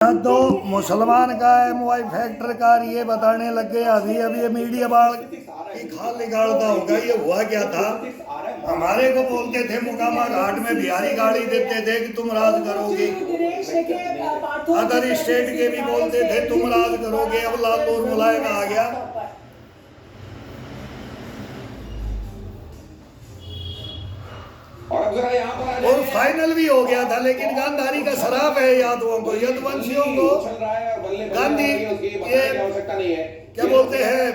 यहाँ तो मुसलमान का MY फैक्टर का ये बताने लग गए अभी अभी ये मीडिया बाल की खाल निकालता होगा। ये हुआ क्या था, हमारे को बोलते थे मुकामा घाट में बिहारी गाड़ी देते थे कि तुम राज करोगे, अदर स्टेट के भी बोलते थे तुम राज करोगे। अब लाल और मुलायम आ गया और फाइनल भी हो गया था, लेकिन गांधारी का शराब है यादवों को, यदुवंशियों को। गांधी ये क्या बोलते हैं,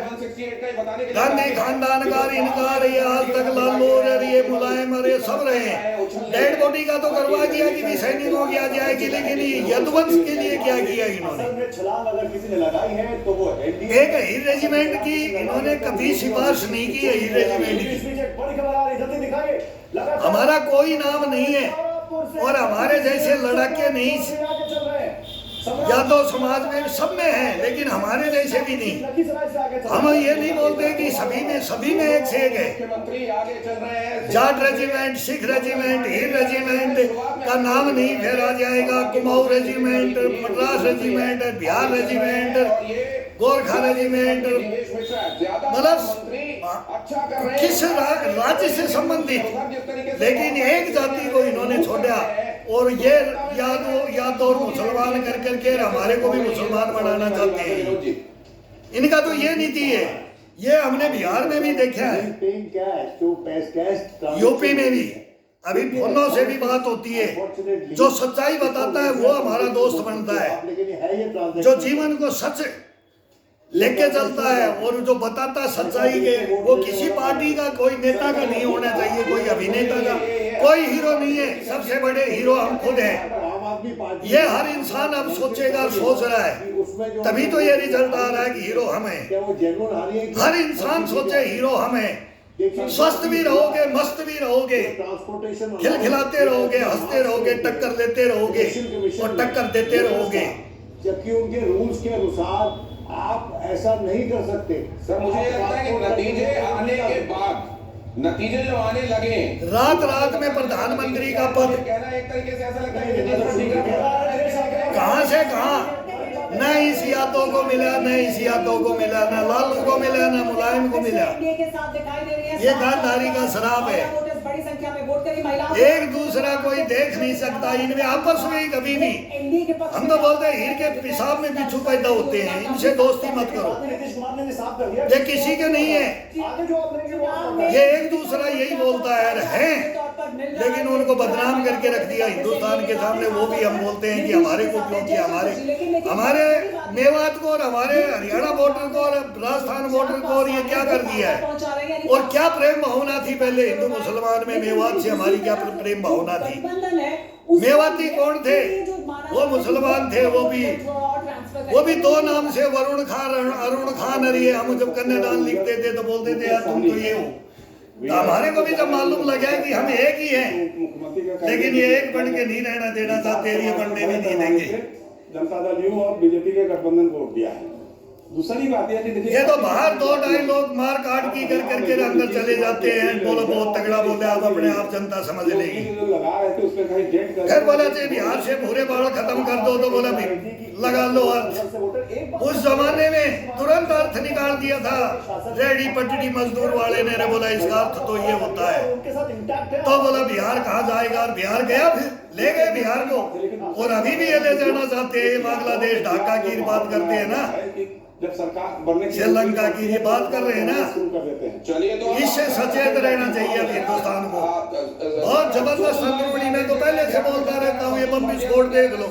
गांधी खानदान का इनकार, ये आज तक लालू और ये मुलायम और ये सब रहे। डेड बॉडी का तो करवा दिया कि भी सैनिकों की आ जाएगी, लेकिन यदुवंश के लिए क्या किया इन्होंने। एक हिर रेजिमेंट की इन्होंने कभी सिफारिश नहीं की है, हिर रेजिमेंट की। हमारा कोई नाम नहीं है और हमारे जैसे लड़के नहीं, यादव समाज में सब में है, लेकिन हमारे जैसे भी नहीं। हम ये नहीं बोलते कि सभी में एक से एक है। जाट रेजिमेंट, सिख रेजिमेंट, हिर रेजिमेंट का नाम नहीं फेरा जाएगा। Kumaon regiment, Madras regiment, Bihar regiment, Gorkha regiment, मतलब किस राज्य से संबंधित, लेकिन एक जाति को इन्होंने छोड़ा और ये यादव और मुसलमान कर करके हमारे को भी मुसलमान बनाना चाहते हैं। इनका तो ये नीति है। ये हमने बिहार में भी देखा है, यूपी में भी। अभी फोनों से भी बात होती है, जो सच्चाई बताता है वो हमारा दोस्त बनता है, जो जीवन को सच लेके चलता है और जो बताता सच्चाई के, वो किसी पार्टी का, कोई नेता का नहीं होना चाहिए, कोई अभिनेता का। कोई हीरो नहीं है, सबसे बड़े हीरो हम खुद हैं। ये हर इंसान अब सोचेगा, सोच रहा है, तभी तो ये रिजल्ट आ रहा है कि हीरो हम हैं। हर इंसान सोचे हीरो हम हैं। स्वस्थ भी रहोगे, मस्त भी रहोगे, खिलखिलाते रहोगे, हंसते रहोगे, टक्कर लेते रहोगे और टक्कर देते रहोगे। जबकि उनके रूल्स के अनुसार आप ऐसा नहीं कर सकते। सर मुझे लगता है कि नतीजे आने के बाद, नतीजे जो आने लगे, रात में प्रधानमंत्री का पद कहना एक तरीके से ऐसा लगता है कहां से कहां, न इस यादव को मिला, न इस यादव को मिला, न लालू को मिला, न मुलायम को मिला। ये गांधारी का शराब है। एक दूसरा कोई देख नहीं सकता, इनमें आपस में ही कभी भी। हम तो बोलते हैं हीर के पेशाब में बिच्छू पैदा होते हैं, इनसे दोस्ती मत करो, ये किसी के नहीं है। ये एक दूसरा यही बोलता है, लेकिन उनको बदनाम करके रख दिया हिंदुस्तान के सामने। वो भी हम बोलते हैं कि हमारे को क्यों किया, हमारे मेवात को और हमारे हरियाणा वोटर को और राजस्थान वोटर को, और ये क्या कर दिया है। और क्या प्रेम भावना थी पहले हिंदू मुसलमान में, मेवात से हमारी क्या प्रेम भावना थी। मेवाती कौन थे, वो मुसलमान थे। वो भी दो नाम से, वरुण खान, अरुण खान। अरे हम जब कन्यादान लिखते थे तो बोलते थे यार तुम तो ये हो। तो हमारे को भी जब मालूम लगा कि हम एक ही हैं, लेकिन ये एक बन के नहीं रहना देना चाहते, ये बनने भी नहीं देंगे। जनता दल यू और बीजेपी के गठबंधन को वोट दिया है। दूसरी बात यह कि ये तो बाहर 2-2.5 लोग मार काट की कर करके अंदर चले जाते हैं। बोलो बहुत तगड़ा बोले, आप अपने आप जनता समझ लेगी। फिर बोला जी बिहार से भूरे बाल खत्म कर दो, तो बोला भी लगा लो अर्थ। उस जमाने में तुरंत अर्थ निकाल दिया था रेडी पटड़ी मजदूर वाले ने, बोला इसका अर्थ तो ये होता है। तो बोला बिहार कहाँ जाएगा, और बिहार गया, फिर ले गए बिहार को। और अभी भी ये ले जाना चाहते हैं। बांग्लादेश, ढाका की बात करते हैं ना, जब सरकार बनने की श्रीलंका की ये बात कर रहे हैं ना। चलिए तो इससे सचेत रहना चाहिए अब हिंदुस्तान को। बहुत जबरदस्त अंदरूनी, मैं तो पहले से बोलता रहता हूँ, ये बम विस्फोट देख लो,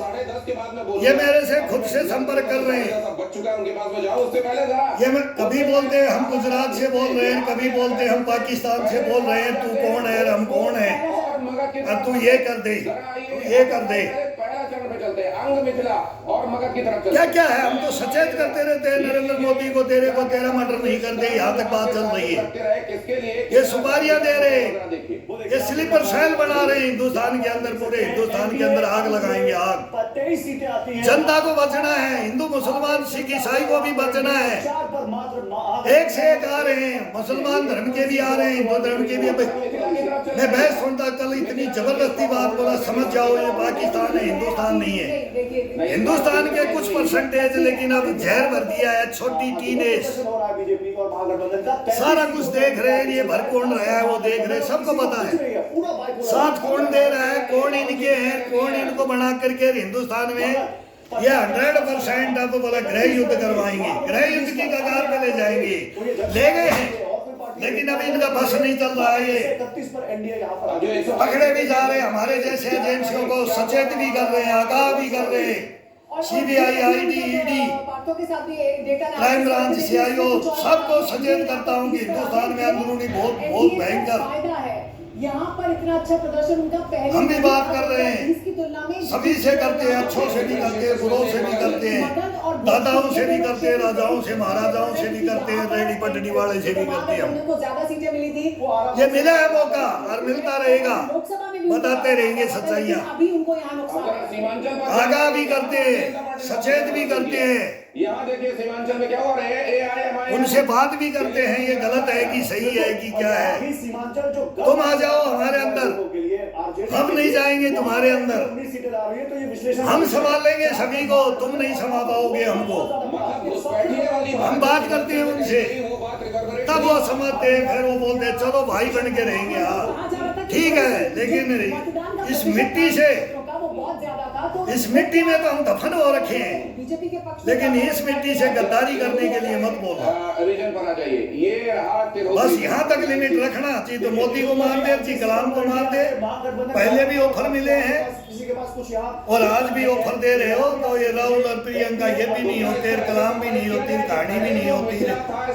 ये मेरे से खुद से संपर्क कर रहे हैं। ये मैं कभी बोलते हैं हम गुजरात से बोल रहे हैं, कभी बोलते हम पाकिस्तान से बोल रहे हैं, तू कौन है हम कौन है, अब तू ये कर दे, ये कर दे। और मगध की तरफ क्या क्या है, हम तो सचेत करते रहते हैं नरेंद्र मोदी को, तेरे को तेरा मर्डर नहीं कर दे, यहाँ तक बात चल रही है। ये सुपारियां दे रहे हैं, ये स्लीपर सेल बना रहे हैं हिंदुस्तान के अंदर, पूरे हिंदुस्तान के अंदर आग लगाएंगे, आग। जनता को बचना है, हिंदू मुसलमान सिख ईसाई को भी बचना है। एक से एक आ रहे हैं, मुसलमान धर्म के भी आ रहे हैं, हिंदू धर्म के भी। मैं बहस सुनता कल, इतनी जबरदस्ती बात बोला, समझ जाओ ये पाकिस्तान है, हिंदुस्तान नहीं है। हिंदुस्तान हिंदुस्तान के कुछ परसेंटेज, लेकिन अब जहर भर दिया है छोटी टीनेज। हो रहा है बीजेपी और महागठबंधन का। सारा कुछ देख रहे हैं, ये भर कौन रहा है वो देख रहे हैं, सबको पता है पूरा बाइपोलर साथ कौन दे रहा है, कौन इनके हैं, कौन इनको बना करके हिंदुस्तान में ये 100% अब बोला गृह युद्ध करवाएंगे, गृह युद्ध की कगार पे ले जाएंगे, ले गए हैं, लेकिन अभी इनका बस नहीं चल रहा है। ये 31 पर एनडीए यहाँ पर पकड़े भी जा रहे हैं, हमारे जैसे एजेंसियों को सचेत भी कर रहे हैं, आगाह भी कर रहे हैं। CBI, ID, ED, crime branch, CIO सबको सचेत करता हूँ कि हिंदुस्तान में अंदरूनी बहुत भयंकर, यहाँ पर इतना अच्छा प्रदर्शन उनका पहले हम भी बात कर रहे हैं, इसकी तुलना में सभी से करते हैं, अच्छों से भी करते हैं, बुरों से भी करते हैं, दादाओं से भी करते हैं, राजाओं से महाराजाओं से भी करते हैं, रेडी पटड़ी वाले से भी करते हैं। हम को ज्यादा सीटें मिली थी, ये मिला है मौका और मिलता रहेगा, लोकसभा में भी बताते रहेंगे सच्चाइयाँ, अभी उनको यहाँ नुकसान अगर सीमांचल पर आगाह भी करते हैं, सचेत भी करते हैं, यहाँ देखिए सीमांचल में क्या हो रहा है, AIMI उनसे बात भी करते हैं, ये गलत है कि सही है कि क्या है, सीमांचल जो तुम आ जाओ हमारे अंदर, के लिए आरजेडी हम नहीं जाएंगे तुम्हारे अंदर, 19 सीटें आ रही है, तो ये विश्लेषण हम संभाल लेंगे सभी को, तुम नहीं संभाल पाओगे हमको। मतलब घुसपैठिए वाली बात हम बात करते हैं उनसे, वो बात रिवर्बरेट तब वो समझते हैं, फिर वो बोलते हैं चलो भाई बन के रहेंगे। हाँ ठीक है, लेकिन इस मिट्टी से, वो बहुत ज्यादा था, तो इस मिट्टी में तो हम दफन हो रखे हैं, बीजेपी के पक्ष लेकिन इस मिट्टी से गद्दारी करने के लिए मत बोलो। रीजन पर आ जाइए। ये रहा बस यहाँ तक लिमिट रखना चाहिए, तो मोदी को मार दे, चाहिए कलाम को मार दे, पहले भी ऑफर मिले हैं किसी के पास कुछ यहाँ और आज भी ऑफर दे रहे हो, तो ये राहुल और प्रियंका ये भी नहीं होते, कलाम भी नहीं होती, कहानी भी नहीं होती,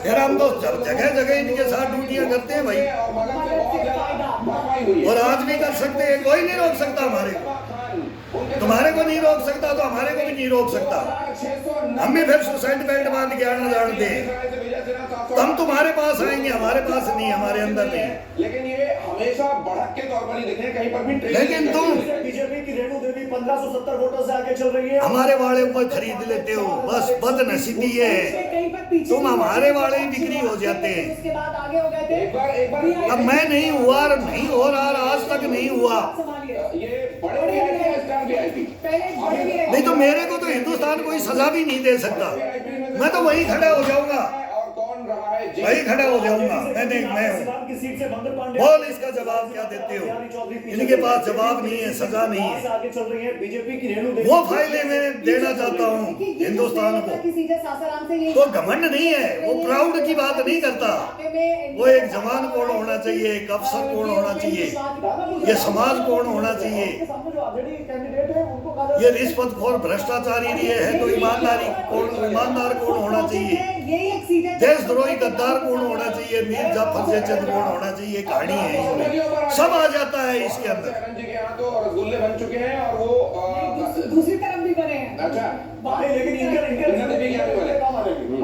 फिर हम तो जगह जगह इनके साथ ड्यूटियां करते हैं भाई, और मगध से बहुत ज्यादा भरपाई हुई है। और आज भी कर सकते हैं, कोई नहीं रोक सकता हमारे को, तुम्हारे को नहीं रोक सकता तो हमारे को भी नहीं रोक सकता। हम भी फिर सुसाइड बेल्ट बांध के आना जानते हैं, तो हम तुम्हारे पास आएंगे, हमारे पास नहीं, हमारे अंदर नहीं। लेकिन ये हमेशा बढ़त के तौर पर ही दिखे, कहीं पर भी ट्रेनिंग लेकिन तुम बीजेपी की रेणु देवी 1570 वोटों से आगे चल रही है। हमारे वाले को खरीद लेते हो, बस बदनसीबी ये है, कहीं पर पीछे तुम हमारे वाले ही बिक्री हो जाते हैं। उसके बाद आगे हो गए थे। एक बार अब मैं नहीं हुआ और नहीं हो रहा, आज तक नहीं हुआ, संभालिए। ये बड़े VIP या स्टार VIP? पहले बड़े भी रहे। नहीं तो मेरे को तो हिंदुस्तान कोई सजा भी नहीं दे सकता, मैं तो वहीं खड़ा हो जाऊंगा, और कौन रहा है जी? वहीं खड़ा हो जाऊंगा, मैं हूँ। की सीट से मंगल पांडे बोल इसका जवाब क्या देते हो, इनके पास जवाब नहीं है, सजा नहीं है। आगे चल रही है बीजेपी की रेणु देवी। वो फाइलें मैं देना चाहता हूँ हिंदुस्तान को, तो घमंड नहीं है, वो प्राउड की बात नहीं करता, वो एक जवान कौन होना चाहिए, एक अफसर कौन होना चाहिए, ये समाज कौन होना चाहिए, ये रिश्वतखोर भ्रष्टाचारी ये है तो ईमानदार कौन होना चाहिए, देशद्रोही गद्दार कौन होना चाहिए, मीर जाफर से चंद कौन होना चाहिए, कहानी है इसमें, सब आ जाता है इसके अंदर। चरण जी के यहाँ तो रसगुल्ले बन चुके हैं और वो दूसरी तरफ भी बने हैं। अच्छा लेकिन इनका देवी क्या बोले?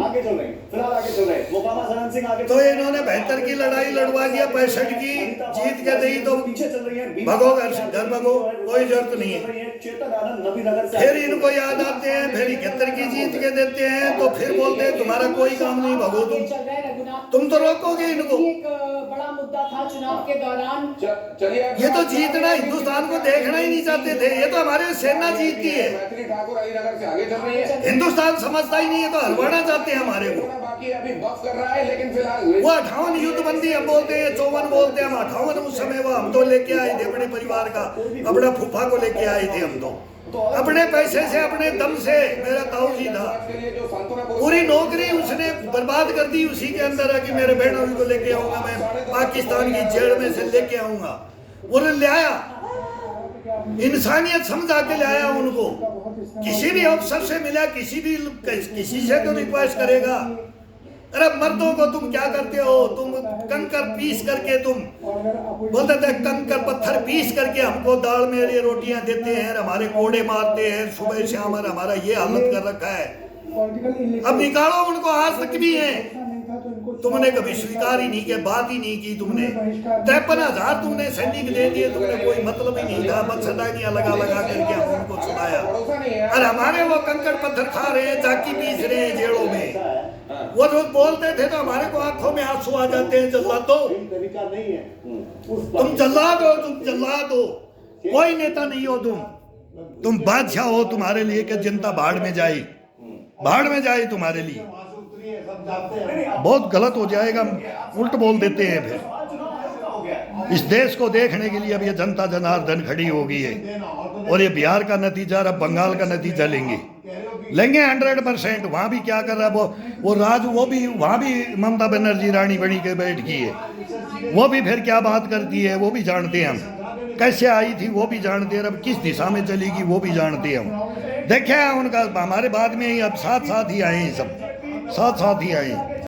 आगे चल रही फिलहाल आगे चल रहे मोकामा सरण सिंह आगे तो इन्होंने 72 की लड़ाई लड़वा दिया, 65 की जीत के दी, तो पीछे चल रही है भगो घर भगो, कोई जरूरत नहीं है। चेतन आनंद नबीनगर से फिर इनको याद आते हैं, फिर 71 की जीत के देते हैं, तो फिर बोलते हैं तुम्हारा कोई काम नहीं, भगो तुम तो रोकोगे इनको। एक बड़ा मुद्दा था चुनाव के दौरान। चलिए ये तो जीतना हिंदुस्तान को देखना ही नहीं चाहते थे, ये तो हमारे सेना जीतती है, मैथिली ठाकुर अलीनगर से आगे चल रही है। हिंदुस्तान समझता ही नहीं है, तो हरवाना चाहते हैं हमारे को। बाकी अभी बफ कर रहा है, लेकिन फिलहाल वो 58 युद्धबंदी हम बोलते हैं, 54 बोलते हैं, हम 58 उस समय वो हम तो लेके आए थे अपने परिवार का, अपना फूफा को लेके आए थे हम तो, अपने पैसे से अपने दम से, मेरा ताऊ जी था, के लिए जो सांत्वना पूरी नौकरी उसने बर्बाद कर दी उसी के अंदर है कि मेरे बहनों को लेके आऊंगा, मैं पाकिस्तान की जेल में से लेके आऊंगा, वो ले आया, इंसानियत समझा के लाया उनको। किसी भी अफसर से मिला, किसी से तो रिक्वेस्ट करेगा, अरे मर्दों को तुम क्या करते हो, तुम कंकर पीस करके, तुम बोलते थे कंकर पत्थर पीस करके हमको दाल में ये रोटियां देते हैं, हमारे कोड़े मारते हैं सुबह शाम, हमारा ये हालत कर रखा है, अब निकालो उनको, आज तक भी है, तुमने कभी स्वीकार ही नहीं किया, बात ही नहीं की तुमने, 53,000 तुमने सैनिक दे दिए, तुमने कोई मतलब ही नहीं था, मच्छरदानियां लगा करके हम उनको छुड़ाया, और हमारे वो कंकड़ पत्थर खा रहे हैं, चाकी पीस रहे हैं जेलों में, वो जो बोलते थे तो हमारे को आंखों में आंसू आ जाते हैं, जल्लाद हो नहीं है तुम, जल्लाद हो तुम, जल्लाद हो, कोई नेता नहीं हो तुम, तुम बादशाह हो, तुम्हारे लिए कि जनता भाड़ में जाए, भाड़ में जाए तुम्हारे लिए। बहुत गलत हो जाएगा, उल्ट बोल देते हैं फिर। इस देश को देखने के लिए अब ये जनता जनार्दन खड़ी हो गई है, और ये बिहार का नतीजा और अब बंगाल का नतीजा लेंगे 100%। वहाँ भी क्या कर रहा है वो राज, वो भी वहाँ भी ममता बनर्जी रानी बनी के बैठ गई है, वो भी फिर क्या बात करती है वो भी जानते हैं हम, कैसे आई थी वो भी जानते हैं, अब किस दिशा में चलेगी वो भी जानते हैं हम। देखा है उनका, हमारे बाद में ही अब साथ साथ ही आए हैं, सब साथ साथ ही आए हैं।